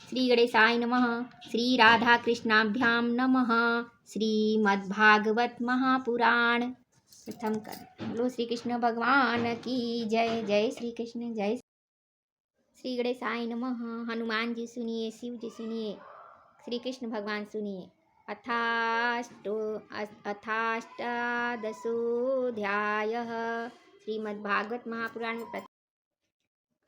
श्री गणेशाय नमः। श्री राधा कृष्णाभ्यां नमः। श्रीमद्भागवत महापुराण प्रथम कर। बोलो श्री कृष्ण भगवान की जय। जय श्री कृष्ण। जय श्री गणेशाय नमः। हनुमान जी सुनिए, शिव जी सुनिए, श्री कृष्ण भगवान सुनिए। अथाष्टादशोऽध्यायः। श्रीमद्भागवत महापुराण में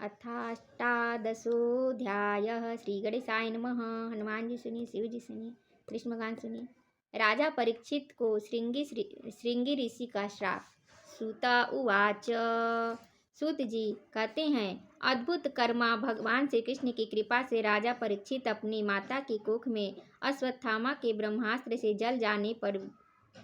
अथाष्टादशोऽध्यायः। श्री गणेशाय नमः। हनुमान जी सुनिए, शिव जी सुनिए, कृष्ण भगवान सुनिए। राजा परीक्षित को श्रृंगी ऋषि का श्राप। सूता उवाच। सूत जी कहते हैं, अद्भुत कर्मा भगवान श्री कृष्ण की कृपा से राजा परीक्षित अपनी माता की कोख में अश्वत्थामा के ब्रह्मास्त्र से जल जाने पर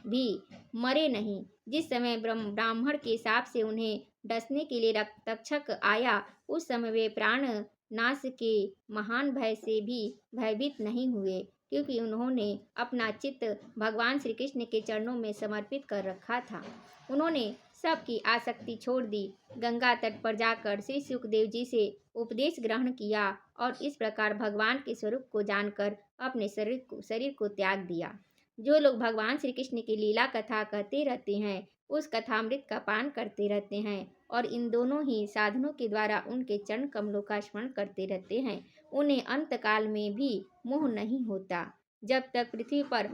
भी मरे नहीं। जिस समय ब्राह्मण के शाप से उन्हें डसने के लिए रक्षक आया, उस समय वे प्राण नाश के महान भय से भी भयभीत नहीं हुए, क्योंकि उन्होंने अपना चित्त भगवान श्री कृष्ण के चरणों में समर्पित कर रखा था। उन्होंने सबकी आसक्ति छोड़ दी, गंगा तट पर जाकर श्री सुखदेव जी से उपदेश ग्रहण किया और इस प्रकार भगवान के स्वरूप को जानकर अपने शरीर को त्याग दिया। जो लोग भगवान श्री कृष्ण की लीला कथा कहते रहते हैं, उस कथामृत का पान करते रहते हैं और इन दोनों ही साधनों के द्वारा उनके चरण कमलों का स्मरण करते रहते हैं, उन्हें अंतकाल में भी मोह नहीं होता। जब तक पृथ्वी पर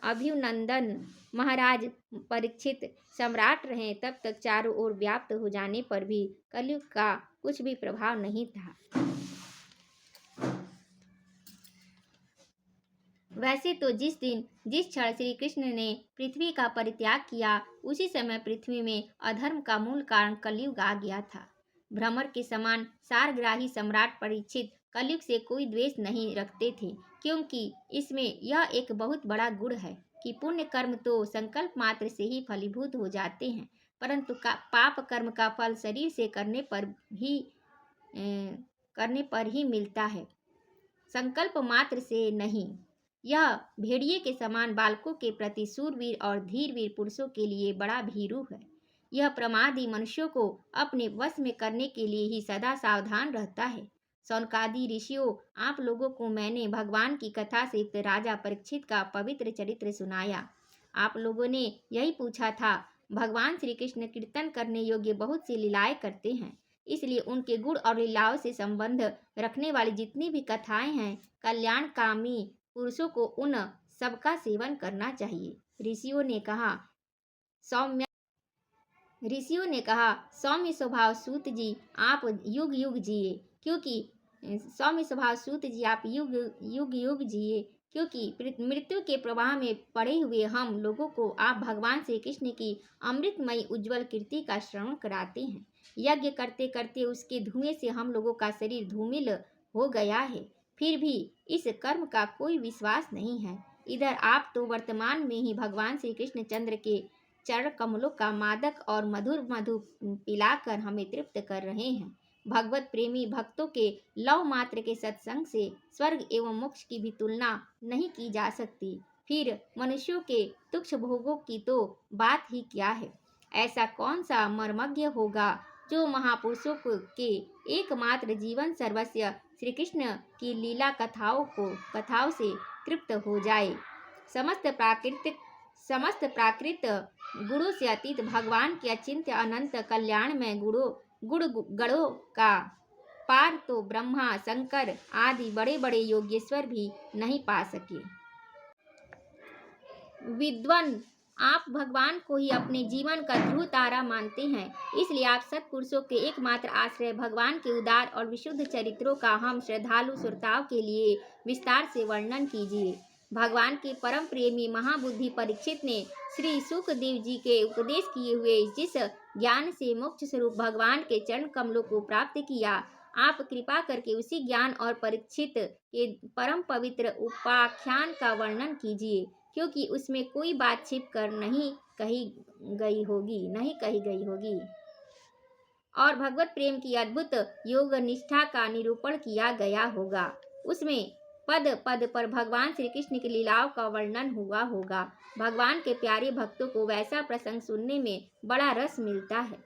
अभिनंदन महाराज परीक्षित सम्राट रहे, तब तक चारों ओर व्याप्त हो जाने पर भी कलयुग का कुछ भी प्रभाव नहीं था। वैसे तो जिस क्षण श्री कृष्ण ने पृथ्वी का परित्याग किया, उसी समय पृथ्वी में अधर्म का मूल कारण कलयुग आ गया था। भ्रमर के समान सारग्राही सम्राट परीक्षित कलयुग से कोई द्वेष नहीं रखते थे, क्योंकि इसमें यह एक बहुत बड़ा गुण है कि पुण्य कर्म तो संकल्प मात्र से ही फलीभूत हो जाते हैं, परंतु पाप कर्म का फल शरीर से करने पर ही मिलता है, संकल्प मात्र से नहीं। यह भेड़िए के समान बालकों के प्रति सूरवीर और धीरवीर पुरुषों के लिए बड़ा भीरू है। यह प्रमादी मनुष्यों को अपने वश में करने के लिए ही सदा सावधान रहता है। सौनकादि ऋषियों, आप लोगों को मैंने भगवान की कथा से युक्त राजा परीक्षित का पवित्र चरित्र सुनाया। आप लोगों ने यही पूछा था, भगवान श्री कृष्ण कीर्तन करने योग्य बहुत सी लीलाएं करते हैं, इसलिए उनके गुण और लीलाओं से संबंध रखने वाली जितनी भी कथाएं हैं, कल्याणकामी पुरुषों को उन सबका सेवन करना चाहिए। ऋषियों ने कहा, सौम्य स्वभाव सूत जी आप युग युग जिए, क्योंकि मृत्यु के प्रवाह में पड़े हुए हम लोगों को आप भगवान श्री कृष्ण की अमृतमयी उज्जवल कीर्ति का श्रवण कराते हैं। यज्ञ करते करते उसके धुएं से हम लोगों का शरीर धूमिल हो गया है, फिर भी इस कर्म का कोई विश्वास नहीं है। इधर आप तो वर्तमान में ही भगवान श्री कृष्ण चंद्र के चरण कमलों का मादक और मधुर मधु पिलाकर हमें तृप्त कर रहे हैं। भगवत प्रेमी भक्तों के लव मात्र के सत्संग से स्वर्ग एवं मोक्ष की भी तुलना नहीं की जा सकती, फिर मनुष्यों के तुक्ष भोगों की तो बात ही क्या है। ऐसा कौन सा मर्मज्ञ होगा जो महापुरुषों के एकमात्र जीवन सर्वस्व श्री कृष्ण की लीला कथाओं से तृप्त हो जाए। समस्त प्राकृत गुणों से अतीत भगवान के अचिंत्य अनंत कल्याण में गणों का पार तो ब्रह्मा शंकर आदि बड़े बड़े योगेश्वर भी नहीं पा सके। विद्वान, आप भगवान को ही अपने जीवन का ध्रुव तारा मानते हैं, इसलिए आप सत्पुरुषों के एकमात्र आश्रय भगवान के उदार और विशुद्ध चरित्रों का हम श्रद्धालु श्रोताओं के लिए विस्तार से वर्णन कीजिए। भगवान के परम प्रेमी महाबुद्धि परीक्षित ने श्री सुखदेव जी के उपदेश किए हुए जिस ज्ञान से मोक्ष स्वरूप भगवान के चरण कमलों को प्राप्त किया, आप कृपा करके उसी ज्ञान और परीक्षित के परम पवित्र उपाख्यान का वर्णन कीजिए, क्योंकि उसमें कोई बात छिप कर नहीं कही गई होगी और भगवत प्रेम की अद्भुत योग निष्ठा का निरूपण किया गया होगा। उसमें पद पद पर भगवान श्री कृष्ण की लीलाओं का वर्णन हुआ होगा। भगवान के प्यारे भक्तों को वैसा प्रसंग सुनने में बड़ा रस मिलता है।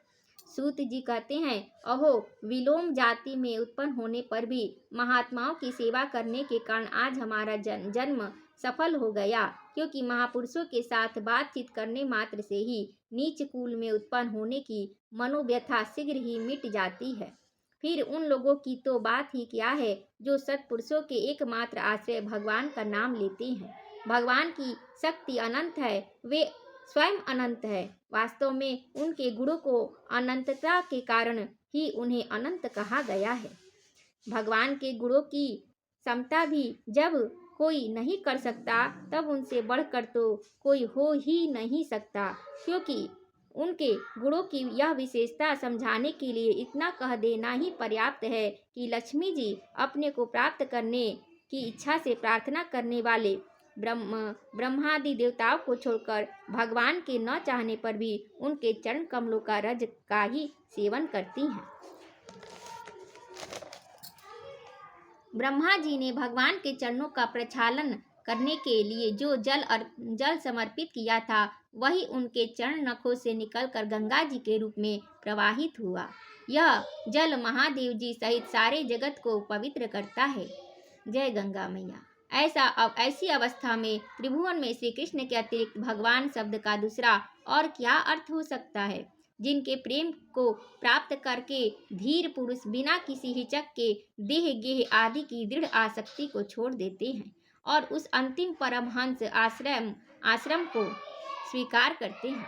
सूत जी कहते हैं, अहो, विलोम जाति में उत्पन्न होने पर भी महात्माओं की सेवा करने के कारण आज हमारा जन्म सफल हो गया, क्योंकि महापुरुषों के साथ बातचीत करने मात्र से ही नीच कुल में उत्पन्न होने की मनोव्यथा शीघ्र ही मिट जाती है। फिर उन लोगों की तो बात ही क्या है जो सत्पुरुषों के एकमात्र आश्रय भगवान का नाम लेते हैं। भगवान की शक्ति अनंत है, वे स्वयं अनंत है। वास्तव में उनके गुणों को अनंतता के कारण ही उन्हें अनंत कहा गया है। भगवान के गुणों की समता भी जब कोई नहीं कर सकता, तब उनसे बढ़कर तो कोई हो ही नहीं सकता, क्योंकि उनके गुणों की यह विशेषता समझाने के लिए इतना कह देना ही पर्याप्त है कि लक्ष्मी जी अपने को प्राप्त करने की इच्छा से प्रार्थना करने वाले ब्रह्मादि देवताओं को छोड़कर भगवान के न चाहने पर भी उनके चरण कमलों का रज का ही सेवन करती हैं। ब्रह्मा जी ने भगवान के चरणों का प्रक्षालन करने के लिए जो जल समर्पित किया था, वही उनके चरण नखों से निकलकर गंगा जी के रूप में प्रवाहित हुआ। यह जल महादेव जी सहित सारे जगत को पवित्र करता है। जय गंगा मैया। ऐसी अवस्था में त्रिभुवन में श्री कृष्ण के अतिरिक्त भगवान शब्द का दूसरा और क्या अर्थ हो सकता है। जिनके प्रेम को प्राप्त करके धीर पुरुष बिना किसी हिचक के देह गेह आदि की दृढ़ आसक्ति को छोड़ देते हैं और उस अंतिम परमहंस आश्रम को स्वीकार करते हैं,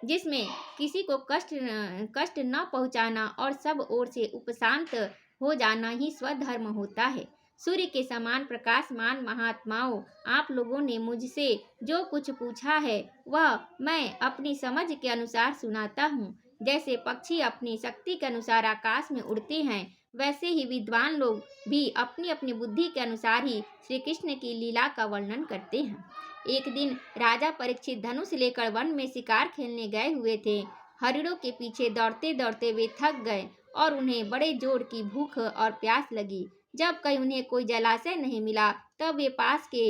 जिसमें किसी को कष्ट न पहुंचाना और सब ओर से उपशांत हो जाना ही स्वधर्म होता है। सूर्य के समान प्रकाशमान महात्माओं, आप लोगों ने मुझसे जो कुछ पूछा है वह मैं अपनी समझ के अनुसार सुनाता हूँ। जैसे पक्षी अपनी शक्ति के अनुसार आकाश में उड़ते हैं, वैसे ही विद्वान लोग भी अपनी अपनी बुद्धि के अनुसार ही श्री कृष्ण की लीला का वर्णन करते हैं। एक दिन राजा परीक्षित धनुष लेकर वन में शिकार खेलने गए हुए थे। हरिणों के पीछे दौड़ते दौड़ते वे थक गए और उन्हें बड़े जोर की भूख और प्यास लगी। जब कहीं उन्हें कोई जलाशय नहीं मिला, तब वे पास के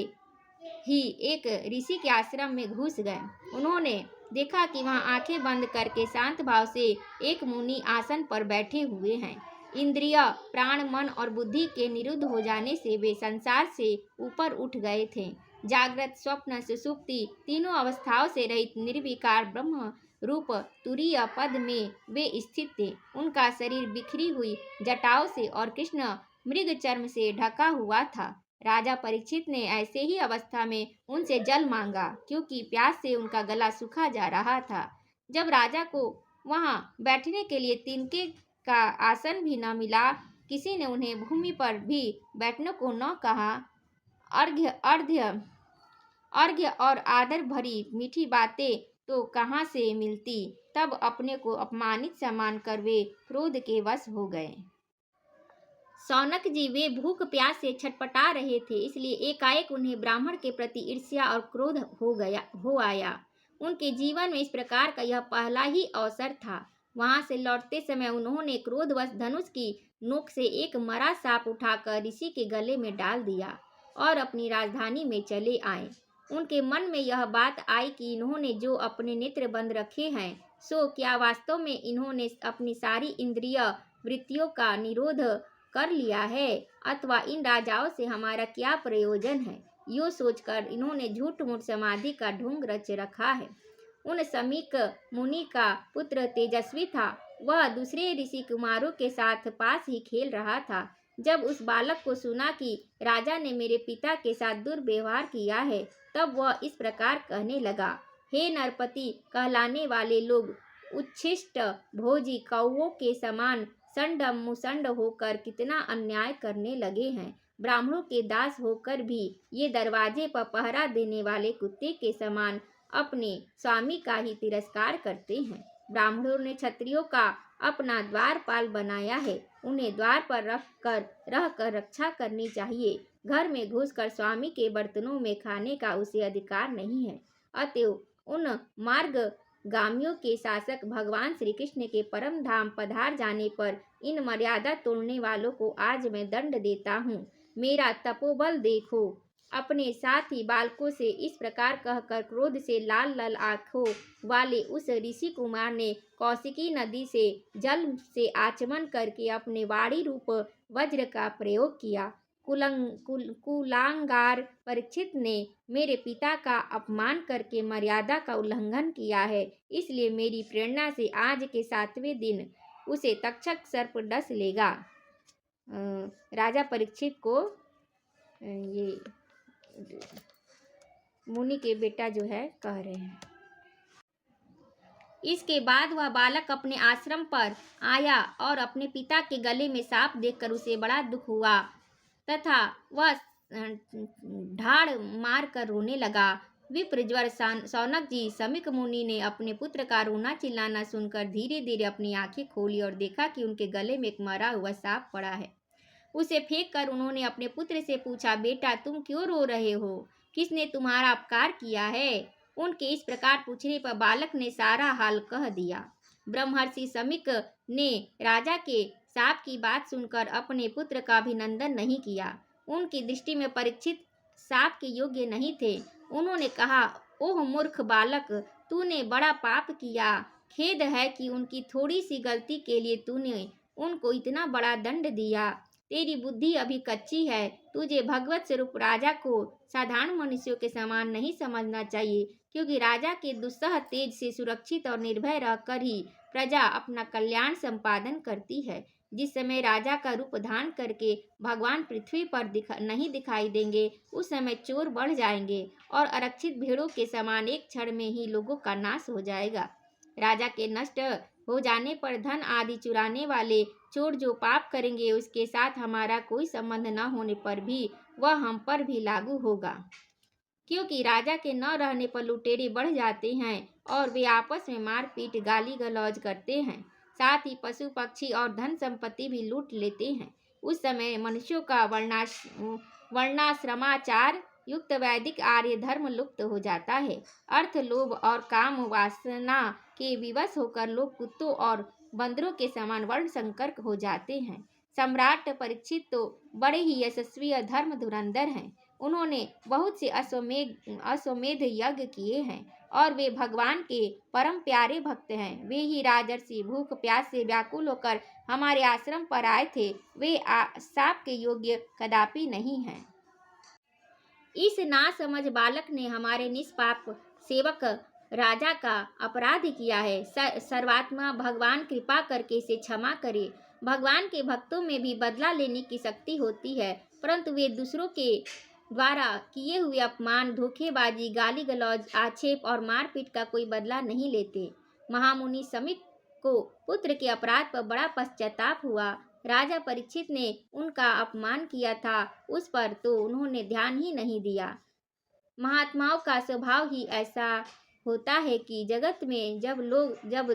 ही एक ऋषि के आश्रम में घुस गए। उन्होंने देखा कि वहां आंखें बंद करके शांत भाव से एक मुनि आसन पर बैठे हुए हैं। इंद्रिय, प्राण, मन और बुद्धि के निरुद्ध हो जाने से वे संसार से ऊपर उठ गए थे। जागृत, स्वप्न, सुषुप्ति तीनों अवस्थाओं से रहित निर्विकार ब्रह्म रूप तुरीय पद में वे स्थित थे। उनका शरीर बिखरी हुई जटाओं से और कृष्ण मृग चर्म से ढका हुआ था। राजा परीक्षित ने ऐसे ही अवस्था में उनसे जल मांगा, क्योंकि प्यास से उनका गला सूखा जा रहा था। जब राजा को वहां बैठने के लिए तिनके का आसन भी न मिला, किसी ने उन्हें भूमि पर भी बैठने को न कहा। अर्घ्य और आदर भरी मीठी बातें तो कहाँ से मिलती। तब अपने को अपमानित सम्मान कर वे क्रोध के वश हो गए। सौनक जी वे भूख प्यास से छटपटा रहे थे, इसलिए एकाएक उन्हें ब्राह्मण के प्रति ईर्ष्या और क्रोध हो आया। उनके जीवन में इस प्रकार का यह पहला ही अवसर था। वहां से लौटते समय उन्होंने क्रोधवश धनुष की नोक से एक मरा सांप उठाकर ऋषि के गले में डाल दिया और अपनी राजधानी में चले आए। उनके मन में यह बात आई कि इन्होंने जो अपने नेत्र बंद रखे हैं, सो क्या वास्तव में इन्होंने अपनी सारी इंद्रिय वृत्तियों का निरोध कर लिया है, अथवा इन राजाओं से हमारा क्या प्रयोजन है। यो सोचकर इन्होंने झूठ मूठ समाधि का ढोंग रच रखा है। उन समीक मुनि का पुत्र तेजस्वी था। वह दूसरे ऋषि कुमारों के साथ पास ही खेल रहा था। जब उस बालक को सुना कि राजा ने मेरे पिता के साथ दुर्व्यवहार किया है, तब वह इस प्रकार कहने लगा, हे नरपति कहलाने वाले लोग उच्छिष्ट भोजी कौओं के समान संड मुसंड होकर कितना अन्याय करने लगे हैं। ब्राह्मणों के दास होकर भी ये दरवाजे पर पहरा देने वाले कुत्ते के समान अपने स्वामी का ही तिरस्कार करते हैं। ब्राह्मणों ने क्षत्रियों का अपना द्वारपाल बनाया है। उन्हें द्वार पर रहकर रक्षा करनी चाहिए। घर में घुसकर स्वामी के बर्तनों में खाने का उसे अधिकार नहीं है। अतएव उन मार्ग गामियों के शासक भगवान श्री कृष्ण के परम धाम पधार जाने पर इन मर्यादा तोड़ने वालों को आज मैं दंड देता हूँ। मेरा तपोबल देखो। अपने साथी बालकों से इस प्रकार कहकर क्रोध से लाल लाल आंखों वाले उस ऋषि कुमार ने कौशिकी नदी से जल से आचमन करके अपने वाणी रूप वज्र का प्रयोग किया। कुलांगार परीक्षित ने मेरे पिता का अपमान करके मर्यादा का उल्लंघन किया है, इसलिए मेरी प्रेरणा से आज के 7वें दिन उसे तक्षक सर्प डस लेगा। राजा परीक्षित को ये मुनि के बेटा जो है कह रहे हैं। इसके बाद वह बालक अपने आश्रम पर आया और अपने पिता के गले में सांप देखकर उसे बड़ा दुख हुआ तथा वह ढाड़ मार कर रोने लगा। विप्रज्वर शौनक जी समीक मुनि ने अपने पुत्र का रोना चिल्लाना सुनकर धीरे धीरे अपनी आंखें खोली और देखा कि उनके गले में एक मरा हुआ सांप पड़ा है। उसे फेंक कर उन्होंने अपने पुत्र से पूछा, बेटा तुम क्यों रो रहे हो? किसने तुम्हारा अपकार किया है? उनके इस प्रकार पूछने पर बालक ने सारा हाल कह दिया। ब्रह्मर्षि समीक ने राजा के सांप की बात सुनकर अपने पुत्र का अभिनंदन नहीं किया। उनकी दृष्टि में परीक्षित सांप के योग्य नहीं थे। उन्होंने कहा, ओह मूर्ख बालक, तूने बड़ा पाप किया। खेद है कि उनकी थोड़ी सी गलती के लिए तूने उनको इतना बड़ा दंड दिया। तेरी बुद्धि अभी कच्ची है। तुझे भगवत स्वरूप राजा को साधारण मनुष्यों के समान नहीं समझना चाहिए, क्योंकि राजा के दुस्सह तेज से सुरक्षित और निर्भय रहकर ही प्रजा अपना कल्याण संपादन करती है। जिस समय राजा का रूप धारण करके भगवान पृथ्वी पर नहीं दिखाई देंगे, उस समय चोर बढ़ जाएंगे और आरक्षित भेड़ों के समान एक क्षण में ही लोगों का नाश हो जाएगा। राजा के नष्ट हो जाने पर धन आदि चुराने वाले चोर जो पाप करेंगे, उसके साथ हमारा कोई संबंध न होने पर भी वह हम पर भी लागू होगा, क्योंकि राजा के न रहने पर लुटेरे बढ़ जाते हैं और वे आपस में मारपीट गाली गलौज करते हैं। साथ ही पशु पक्षी और धन संपत्ति भी लूट लेते हैं। उस समय मनुष्यों का वर्णाश्रमाचार युक्त वैदिक आर्य धर्म लुप्त हो जाता है। अर्थ, लोभ और काम वासना के विवश होकर लोग कुत्तों और बंदरों के समान वर्ण संकर हो जाते हैं। सम्राट परीक्षित तो बड़े ही यशस्वी धर्म धुरंधर हैं। उन्होंने बहुत से अश्वमेध यज्ञ किए हैं और वे भगवान के परम प्यारे भक्त हैं। वे ही राजर्षि भूख प्यास से व्याकुल होकर हमारे आश्रम पर आए थे। वे शाप के योग्य कदापि नहीं हैं। इस नासमझ बालक ने हमारे निष्पाप सेवक राजा का अपराध किया है। सर्वात्मा भगवान कृपा करके इसे क्षमा करे। भगवान के भक्तों में भी बदला लेने की शक्ति होती है, परंतु वे दूसरों के द्वारा किए हुए अपमान, धोखेबाजी, गाली गलौज, आक्षेप और मारपीट का कोई बदला नहीं लेते। महामुनि समीक को पुत्र के अपराध पर बड़ा पश्चाताप हुआ। राजा परीक्षित ने उनका अपमान किया था, उस पर तो उन्होंने ध्यान ही नहीं दिया। महात्माओं का स्वभाव ही ऐसा होता है कि जगत में जब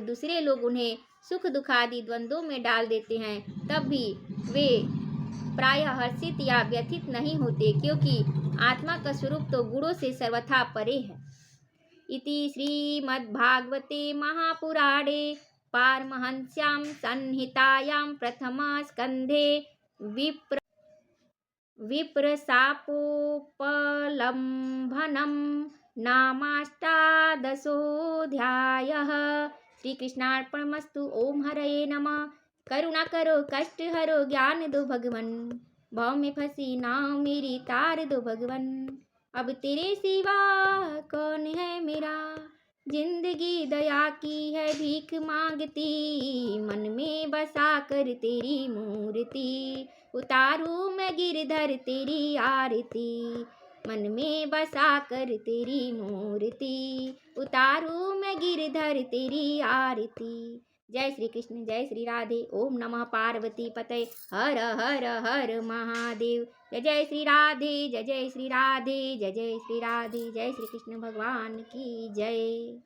दूसरे लोग उन्हें सुख दुख आदि द्वंद्वों में डाल देते हैं, तब भी वे प्रायः हर्षित या व्यथित नहीं होते, क्योंकि आत्मा का स्वरूप तो गुणों से सर्वथा परे है। इति श्रीमद्भागवते महापुराणे पारमहंस्यां संहितायां प्रथमस्कन्धे विप्रशापोपलम्भनं नामाष्टादशोऽध्यायः। श्रीकृष्णार्पणमस्तु। ओम हरये नमः। करुणा करो, कष्ट हरो, ज्ञान दो भगवन, भव में फंसी नाव मेरी तार दो भगवन। अब तेरे सिवा कौन है मेरा, जिंदगी दया की है भीख मांगती, मन में बसा कर तेरी मूर्ति, उतारू मैं गिरधर तेरी आरती, मन में बसा कर तेरी मूर्ति, उतारू मैं गिरधर तेरी आरती। जय श्री कृष्ण, जय श्री राधे। ओम नमः पार्वती पते, हर हर हर महादेव। जय जय श्री राधे, जय जय श्री राधे, जय जय श्री राधे। जय श्री कृष्ण भगवान की जय।